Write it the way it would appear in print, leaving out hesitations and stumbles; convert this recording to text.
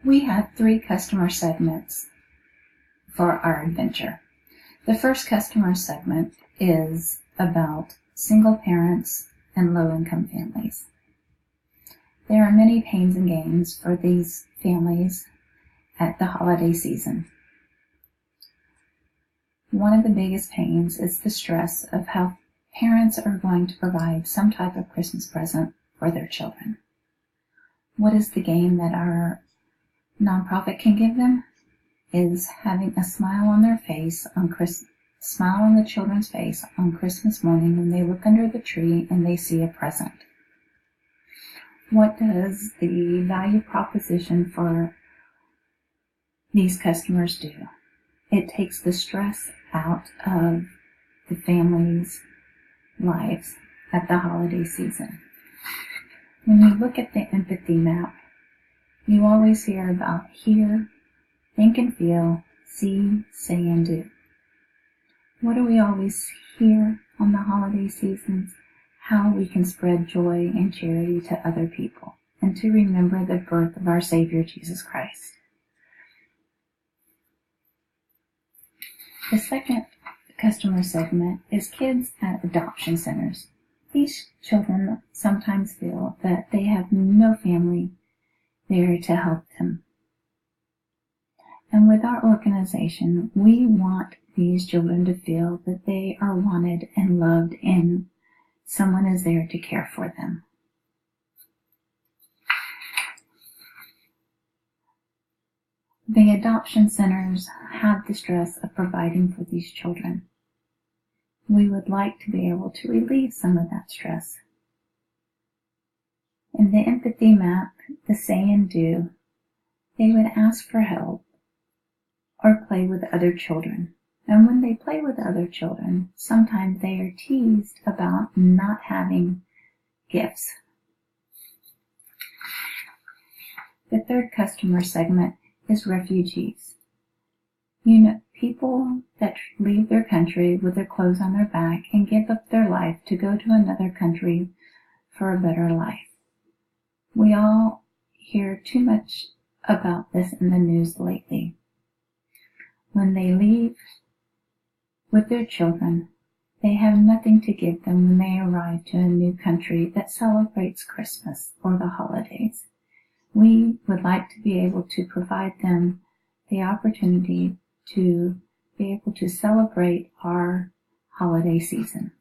We have 3 customer segments for our adventure. The first customer segment is about single parents and low-income families. There are many pains and gains for these families at the holiday season. One of the biggest pains is the stress of how parents are going to provide some type of Christmas present for their children. What is the gain that our nonprofit can give them? Is having a smile on their face smile on the children's face on Christmas morning when they look under the tree and they see a present. What does the value proposition for these customers do? It takes the stress out of the family's lives at the holiday season. When you look at the empathy map, you always hear about hear, think and feel, see, say, and do. What do we always hear on the holiday seasons? How we can spread joy and charity to other people, and to remember the birth of our Savior, Jesus Christ. The second customer segment is kids at adoption centers. These children sometimes feel that they have no family there to help them. And with our organization, we want these children to feel that they are wanted and loved and someone is there to care for them. The adoption centers have the stress of providing for these children. We would like to be able to relieve some of that stress. In the empathy map, the say and do, they would ask for help or play with other children. And when they play with other children, sometimes they are teased about not having gifts. The third customer segment is refugees. You know, people that leave their country with their clothes on their back and give up their life to go to another country for a better life. We all hear too much about this in the news lately. When they leave with their children, they have nothing to give them when they arrive to a new country that celebrates Christmas or the holidays. We would like to be able to provide them the opportunity to be able to celebrate our holiday season.